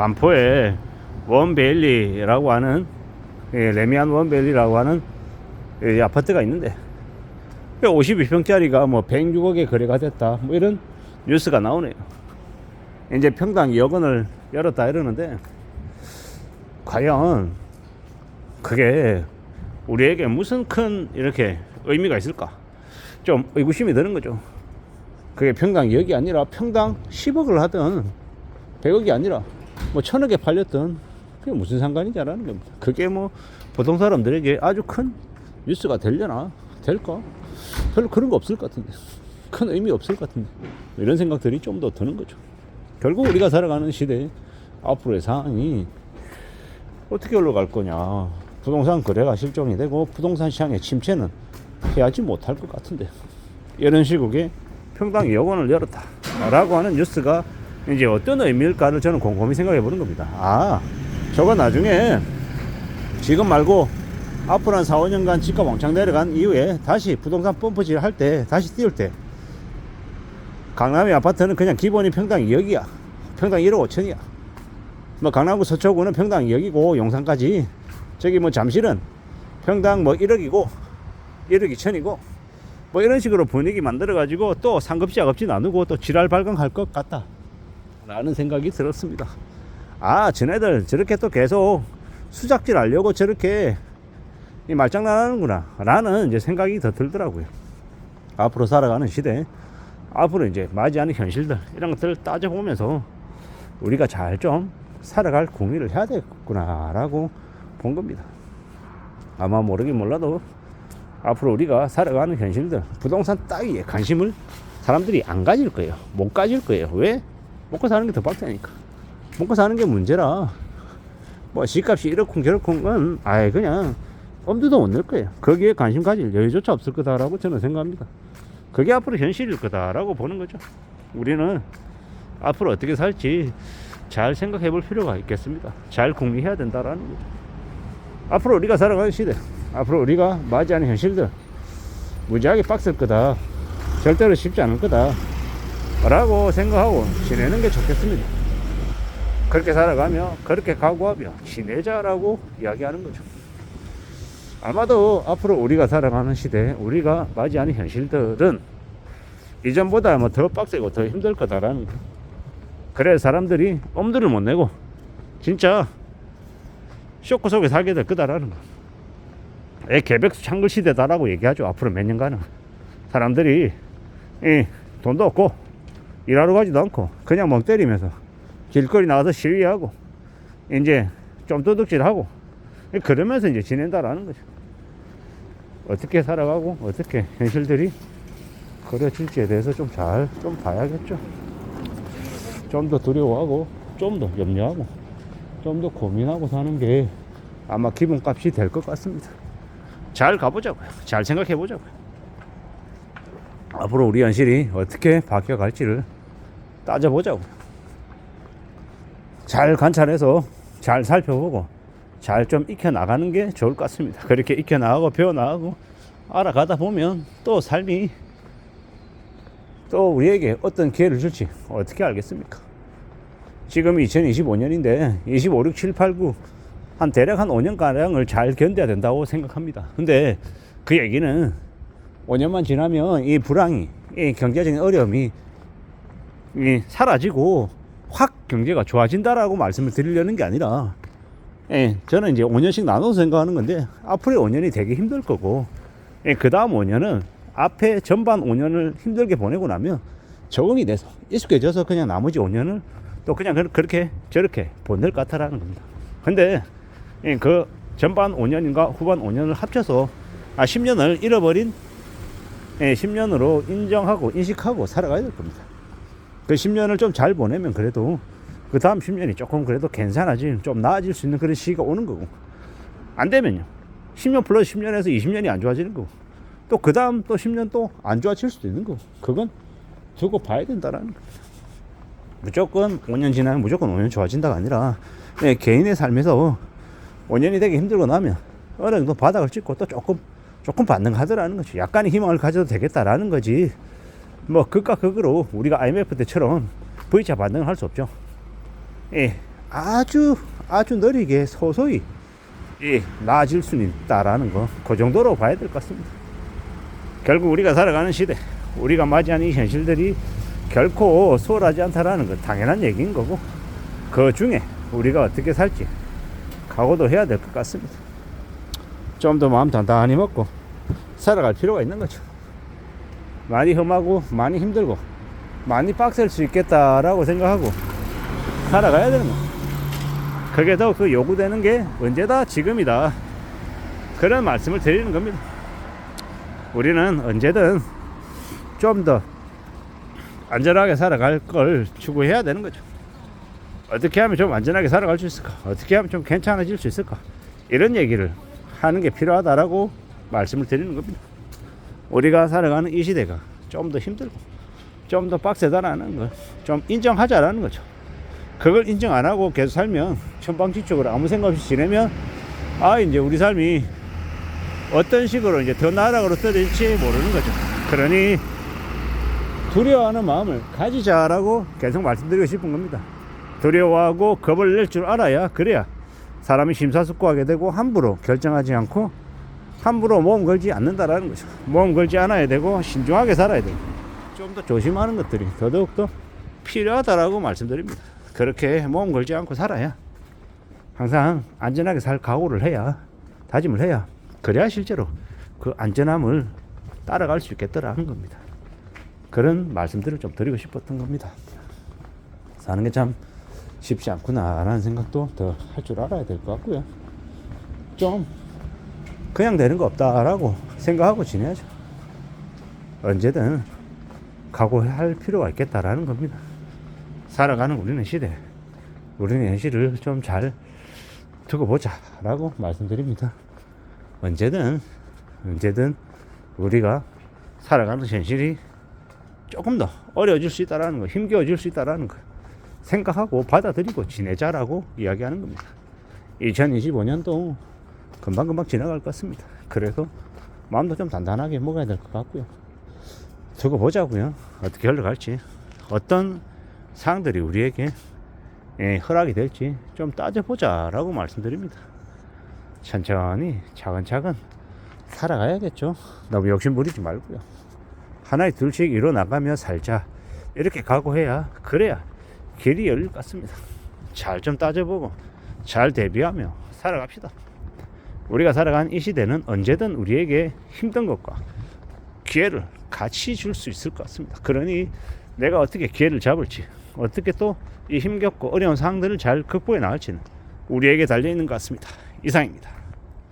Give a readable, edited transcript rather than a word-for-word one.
반포에 원베일리라고 하는 레미안 원베일리라고 하는 아파트가 있는데 52평짜리가 뭐 106억에 거래가 됐다 뭐 이런 뉴스가 나오네요. 이제 평당 2억 원을 열었다 이러는데 과연 그게 우리에게 무슨 큰 이렇게 의미가 있을까 좀 의구심이 드는 거죠. 그게 평당 2억이 아니라 평당 10억을 하든 100억이 아니라 뭐 1000억에 팔렸든 그게 무슨 상관이냐라는 겁니다. 그게 뭐 보통 사람들에게 아주 큰 뉴스가 되려나 될까 별로 그런 거 없을 것 같은데 큰 의미 없을 것 같은데 이런 생각들이 좀 더 드는 거죠. 결국 우리가 살아가는 시대에 앞으로의 상황이 어떻게 올라갈 거냐. 부동산 거래가 실종이 되고 부동산 시장의 침체는 해야지 못할 것 같은데 이런 시국에 평당 2억 원을 열었다 라고 하는 뉴스가 이제 어떤 의미일까를 저는 곰곰이 생각해 보는 겁니다. 아, 저거 나중에 지금 말고 앞으로 한 4, 5년간 집값 왕창 내려간 이후에 다시 부동산 펌프질 할 때 다시 띄울 때 강남의 아파트는 그냥 기본이 평당 2억이야. 평당 1억 5천이야. 뭐 강남구 서초구는 평당 2억이고 용산까지 저기 뭐 잠실은 평당 뭐 1억이고 1억 2천이고 뭐 이런 식으로 분위기 만들어 가지고 또 상급지 하급지 나누고 또 지랄 발광할 것 같다 라는 생각이 들었습니다. 아, 쟤네들 저렇게 또 계속 수작질 하려고 저렇게 이 말장난하는구나 라는 이제 생각이 더 들더라고요. 앞으로 살아가는 시대 앞으로 이제 맞이하는 현실들 이런 것들을 따져보면서 우리가 잘 좀 살아갈 공의를 해야 되겠구나 라고 본 겁니다. 아마 모르긴 몰라도 앞으로 우리가 살아가는 현실들 부동산 따위에 관심을 사람들이 안 가질 거예요. 못 가질 거예요. 왜? 먹고 사는 게 더 빡세니까. 먹고 사는 게 문제라 뭐 집값이 이렇쿵 저렇쿵은 아예 그냥 엄두도 못 낼 거예요. 거기에 관심 가질 여유조차 없을 거다라고 저는 생각합니다. 그게 앞으로 현실일 거다라고 보는 거죠. 우리는 앞으로 어떻게 살지 잘 생각해 볼 필요가 있겠습니다. 잘 궁리해야 된다라는 거죠. 앞으로 우리가 살아가는 시대 앞으로 우리가 맞이하는 현실들 무지하게 빡셀 거다 절대로 쉽지 않을 거다 라고 생각하고 지내는 게 좋겠습니다. 그렇게 살아가며 그렇게 각오하며 지내자라고 이야기하는 거죠. 아마도 앞으로 우리가 살아가는 시대 우리가 맞이하는 현실들은 이전보다 뭐 더 빡세고 더 힘들 거다라는 거. 그래 사람들이 엄두를 못 내고 진짜 쇼크 속에 살게 될 거다라는 거. 개백수 창글 시대다라고 얘기하죠. 앞으로 몇 년간은 사람들이 돈도 없고 일하러 가지도 않고 그냥 멍 때리면서 길거리 나가서 시위하고 이제 좀 도둑질하고 그러면서 이제 지낸다라는 거죠. 어떻게 살아가고 어떻게 현실들이 그려질지에 대해서 좀 봐야겠죠. 좀 더 두려워하고 좀 더 염려하고 좀 더 고민하고 사는 게 아마 기본값이 될 것 같습니다. 잘 가보자고요. 잘 생각해 보자고요. 앞으로 우리 현실이 어떻게 바뀌어갈지를 따져보자고요. 잘 관찰해서 잘 살펴보고 잘 좀 익혀나가는 게 좋을 것 같습니다. 그렇게 익혀나가고 배워나가고 알아가다 보면 또 삶이 또 우리에게 어떤 기회를 줄지 어떻게 알겠습니까? 지금 2025년인데 25, 6, 7, 8, 9 한 대략 한 5년가량을 잘 견뎌야 된다고 생각합니다. 근데 그 얘기는 5년만 지나면 이 불황이 이 경제적인 어려움이 사라지고 확 경제가 좋아진다라고 말씀을 드리려는 게 아니라 저는 이제 5년씩 나눠서 생각하는 건데 앞으로의 5년이 되게 힘들 거고 그 다음 5년은 앞에 전반 5년을 힘들게 보내고 나면 적응이 돼서 익숙해져서 그냥 나머지 5년을 또 그냥 그렇게 저렇게 보낼 것 같다라는 겁니다. 근데 그 전반 5년인가 후반 5년을 합쳐서 10년을 잃어버린 10년으로 인정하고 인식하고 살아가야 될 겁니다. 그 10년을 좀 잘 보내면 그래도 그 다음 10년이 조금 그래도 괜찮아질 좀 나아질 수 있는 그런 시기가 오는 거고 안 되면요 10년 플러스 10년에서 20년이 안 좋아지는 거고 또 그 다음 또 10년 또 안 좋아질 수도 있는 거고 그건 두고 봐야 된다라는 겁니다. 무조건 5년 지나면 무조건 5년 좋아진다가 아니라 개인의 삶에서 5년이 되게 힘들고 나면 어느 정도 바닥을 찍고 또 조금 반등하더라는 거죠. 약간의 희망을 가져도 되겠다라는 거지. 뭐 극과 극으로 우리가 IMF 때처럼 V자 반등을 할 수 없죠. 아주 느리게 소소히 나아질 수는 있다라는 거, 그 정도로 봐야 될 것 같습니다. 결국 우리가 살아가는 시대, 우리가 맞이하는 이 현실들이 결코 수월하지 않다라는 건 당연한 얘기인 거고, 그 중에 우리가 어떻게 살지 각오도 해야 될 것 같습니다. 좀 더 마음 단단히 먹고 살아갈 필요가 있는 거죠. 많이 험하고 많이 힘들고 많이 빡셀 수 있겠다라고 생각하고 살아가야 되는 거. 그게 더욱 요구되는 게 언제다? 지금이다. 그런 말씀을 드리는 겁니다. 우리는 언제든 좀 더 안전하게 살아갈 걸 추구해야 되는 거죠. 어떻게 하면 좀 안전하게 살아갈 수 있을까? 어떻게 하면 좀 괜찮아질 수 있을까? 이런 얘기를 하는 게 필요하다라고 말씀을 드리는 겁니다. 우리가 살아가는 이 시대가 좀 더 힘들고 좀 더 빡세다라는 걸 좀 인정하자라는 거죠. 그걸 인정 안 하고 계속 살면, 천방지축으로 아무 생각 없이 지내면 이제 우리 삶이 어떤 식으로 이제 더 나락으로 떨어질지 모르는 거죠. 그러니 두려워하는 마음을 가지자라고 계속 말씀드리고 싶은 겁니다. 두려워하고 겁을 낼 줄 알아야, 그래야 사람이 심사숙고하게 되고 함부로 결정하지 않고 함부로 모험 걸지 않는다라는 거죠. 모험 걸지 않아야 되고 신중하게 살아야 되고 좀 더 조심하는 것들이 더더욱더 필요하다라고 말씀드립니다. 그렇게 모험 걸지 않고 살아야, 항상 안전하게 살 각오를 해야, 다짐을 해야, 그래야 실제로 그 안전함을 따라갈 수 있겠더라는 겁니다. 그런 말씀들을 좀 드리고 싶었던 겁니다. 사는 게 참 쉽지 않구나라는 생각도 더 할 줄 알아야 될 것 같고요. 좀 그냥 되는 거 없다라고 생각하고 지내야죠. 언제든 각오할 필요가 있겠다라는 겁니다. 살아가는 우리는 시대, 우리는 현실을 좀 잘 두고 보자라고 말씀드립니다. 언제든 우리가 살아가는 현실이 조금 더 어려워질 수 있다라는 거, 힘겨워질 수 있다라는 거 생각하고 받아들이고 지내자라고 이야기하는 겁니다. 2025년도 금방금방 지나갈 것 같습니다. 그래서 마음도 좀 단단하게 먹어야 될 것 같고요. 두고 보자고요. 어떻게 흘러갈지, 어떤 상황들이 우리에게 허락이 될지 좀 따져보자라고 말씀드립니다. 천천히 차근차근 살아가야겠죠. 너무 욕심 부리지 말고요. 하나에 둘씩 이뤄나가며 살자, 이렇게 각오해야, 그래야 길이 열릴 것 같습니다. 잘 좀 따져보고 잘 대비하며 살아갑시다. 우리가 살아가는 이 시대는 언제든 우리에게 힘든 것과 기회를 같이 줄 수 있을 것 같습니다. 그러니 내가 어떻게 기회를 잡을지, 어떻게 또 이 힘겹고 어려운 상황들을 잘 극복해 나갈지는 우리에게 달려있는 것 같습니다. 이상입니다.